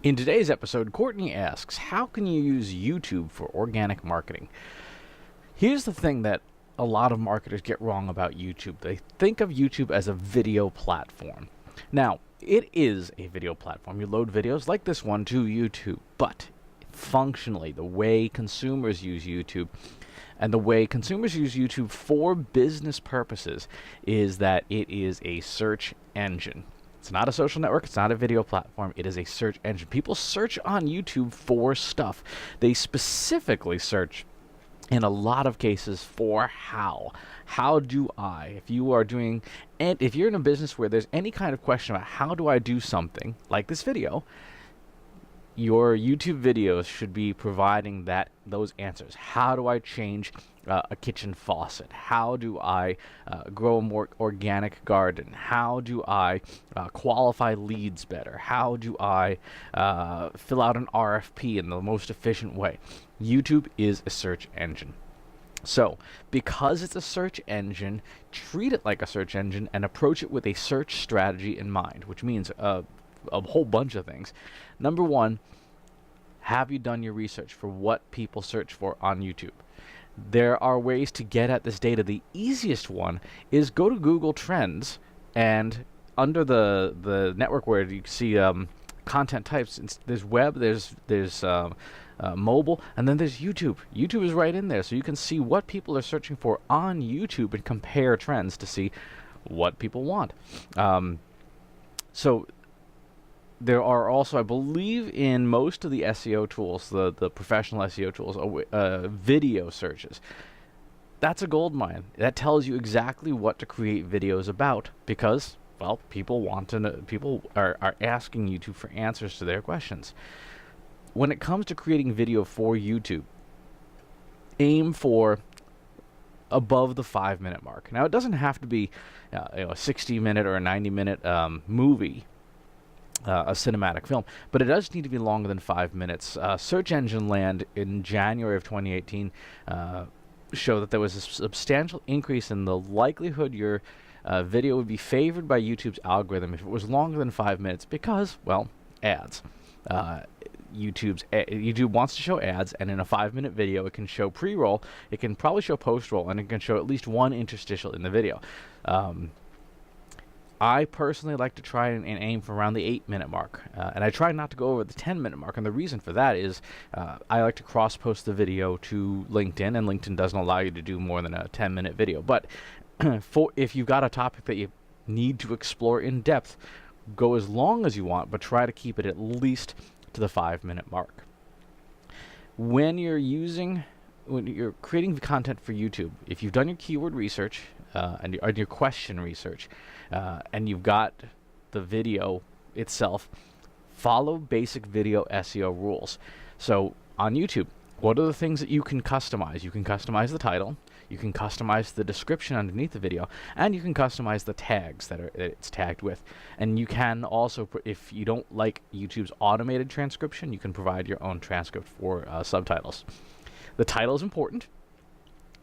In today's episode, Kourtney asks, how can you use YouTube for organic marketing? Here's the thing that a lot of marketers get wrong about YouTube. They think of YouTube as a video platform. Now, it is a video platform. You load videos like this one to YouTube, but functionally, the way consumers use YouTube and the way consumers use YouTube for business purposes is that it is a search engine. It's not a social network. It's not a video platform. It is a search engine. People search on YouTube for stuff. They specifically search in a lot of cases for how. How do I? If you are doing, and if you're in a business where there's any kind of question about how do I do something like this video, your YouTube videos should be providing those answers. How do I change a kitchen faucet? How do I grow a more organic garden? How do I qualify leads better? How do I fill out an RFP in the most efficient way? YouTube is a search engine. So, because it's a search engine, treat it like a search engine and approach it with a search strategy in mind, which means a whole bunch of things. Number one, have you done your research for what people search for on YouTube? There are ways to get at this data. The easiest one is go to Google Trends, and under the network where you see content types, there's web, there's mobile, and then there's YouTube. YouTube is right in there, so you can see what people are searching for on YouTube and compare trends to see what people want. So there are also, I believe, in most of the SEO tools, the professional SEO tools, video searches. That's a gold mine. That tells you exactly what to create videos about because, well, people want to know, people are asking YouTube for answers to their questions. When it comes to creating video for YouTube, aim for above the 5-minute mark. Now, it doesn't have to be a 60-minute or a 90-minute movie, a cinematic film, but it does need to be longer than 5 minutes. Search Engine Land in January of 2018 showed that there was a substantial increase in the likelihood your video would be favored by YouTube's algorithm if it was longer than 5 minutes because, well, ads. YouTube wants to show ads, and in a 5-minute video, it can show pre-roll, it can probably show post-roll, and it can show at least one interstitial in the video. I personally like to try and aim for around the 8-minute mark, and I try not to go over the 10-minute mark, and the reason for that is I like to cross-post the video to LinkedIn, and LinkedIn doesn't allow you to do more than a 10-minute video. But if you've got a topic that you need to explore in depth, go as long as you want, but try to keep it at least to the 5-minute mark. When you're creating content for YouTube, if you've done your keyword research and your question research, and you've got the video itself, follow basic video SEO rules. So on YouTube, what are the things that you can customize? You can customize the title, you can customize the description underneath the video, and you can customize the tags that it's tagged with. And you can also, if you don't like YouTube's automated transcription, you can provide your own transcript for subtitles. The title is important.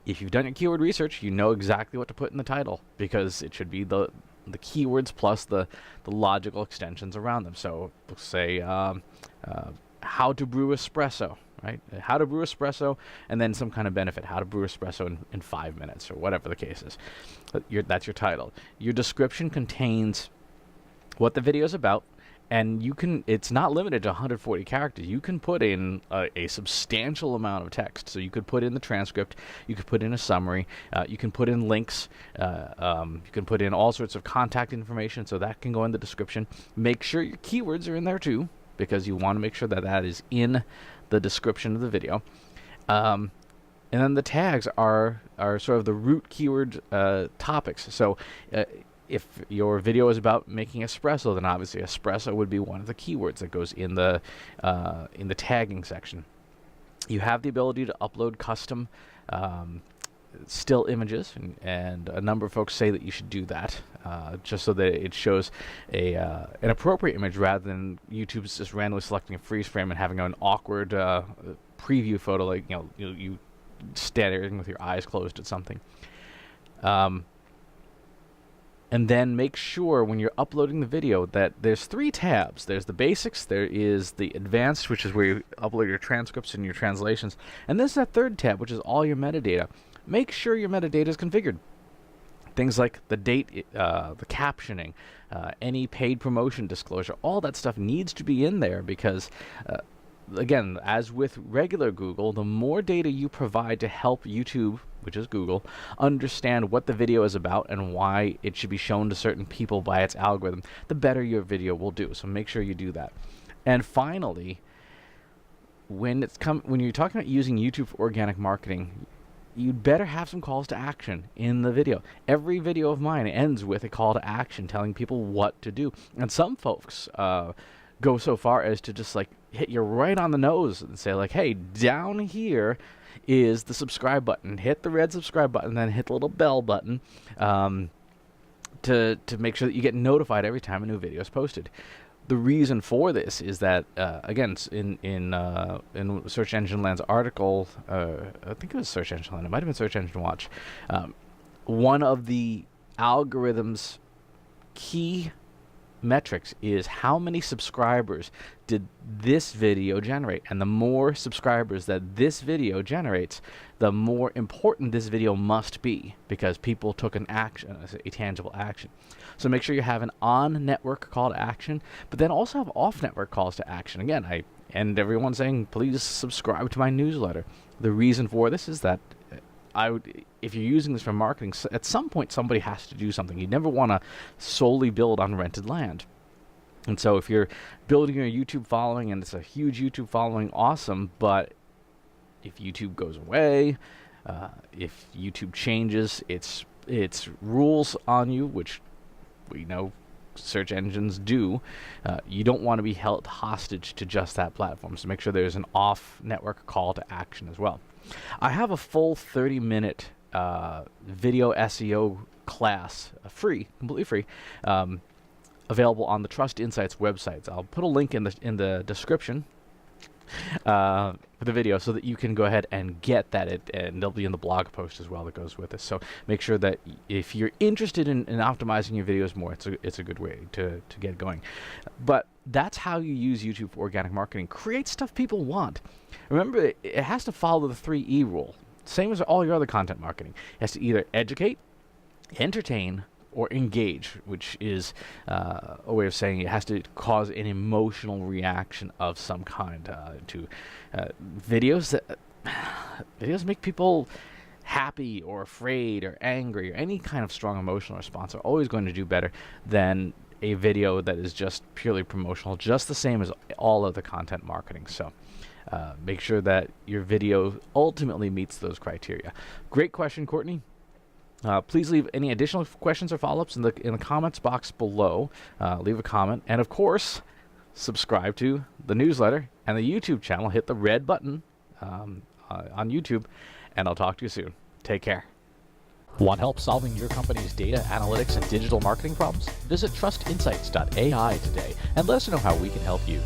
If you've done your keyword research, you know exactly what to put in the title because it should be the keywords plus the logical extensions around them. So we'll say how to brew espresso, right? How to brew espresso, and then some kind of benefit. How to brew espresso in 5 minutes, or whatever the case is. That's your title. Your description contains what the video is about, and it's not limited to 140 characters. You can put in a substantial amount of text. So you could put in the transcript, you could put in a summary, you can put in links, you can put in all sorts of contact information, so that can go in the description. Make sure your keywords are in there too, because you want to make sure that is in the description of the video. And then the tags are sort of the root keyword topics. So if your video is about making espresso, then obviously espresso would be one of the keywords that goes in the tagging section. You have the ability to upload custom still images, and a number of folks say that you should do that just so that it shows an appropriate image rather than YouTube's just randomly selecting a freeze frame and having an awkward preview photo, like you staring with your eyes closed at something. And then make sure when you're uploading the video that there's 3 tabs. There's the basics, there is the advanced, which is where you upload your transcripts and your translations, and there's that 3rd tab, which is all your metadata. Make sure your metadata is configured. Things like the date, the captioning, any paid promotion disclosure, all that stuff needs to be in there because again, as with regular Google, the more data you provide to help YouTube, which is Google, understand what the video is about and why it should be shown to certain people by its algorithm, the better your video will do. So make sure you do that. And finally, when you're talking about using YouTube for organic marketing, you'd better have some calls to action in the video. Every video of mine ends with a call to action telling people what to do. And some folks go so far as to just like hit you right on the nose and say like, hey, down here is the subscribe button. Hit the red subscribe button, then hit the little bell button to make sure that you get notified every time a new video is posted. The reason for this is that, again, in Search Engine Land's article, I think it was Search Engine Land, it might have been Search Engine Watch, one of the algorithm's key metrics is how many subscribers did this video generate. And the more subscribers that this video generates, the more important this video must be because people took an action, a tangible action. So make sure you have an on-network call to action, but then also have off-network calls to action. Again, I end everyone saying, please subscribe to my newsletter. The reason for this is that if you're using this for marketing, at some point somebody has to do something. You never want to solely build on rented land. And so if you're building your YouTube following and it's a huge YouTube following, awesome, but if YouTube goes away, if YouTube changes its rules on you, which we know search engines do, you don't want to be held hostage to just that platform. So make sure there's an off-network call to action as well. I have a full 30-minute video SEO class, free, completely free, available on the Trust Insights websites. I'll put a link in the description for the video so that you can go ahead and get that, and they'll be in the blog post as well that goes with this. So make sure that if you're interested in optimizing your videos more, it's a good way to get going. But that's how you use YouTube for organic marketing. Create stuff people want. Remember, it has to follow the 3E rule. Same as all your other content marketing. It has to either educate, entertain, or engage, which is a way of saying it has to cause an emotional reaction of some kind to videos. Videos make people happy or afraid or angry, or any kind of strong emotional response are always going to do better than a video that is just purely promotional, just the same as all other content marketing. So make sure that your video ultimately meets those criteria. Great question, Kourtney. Please leave any additional questions or follow-ups in the comments box below. Leave a comment, and of course, subscribe to the newsletter and the YouTube channel. Hit the red button on YouTube, and I'll talk to you soon. Take care. Want help solving your company's data analytics and digital marketing problems? Visit trustinsights.ai today and let us know how we can help you.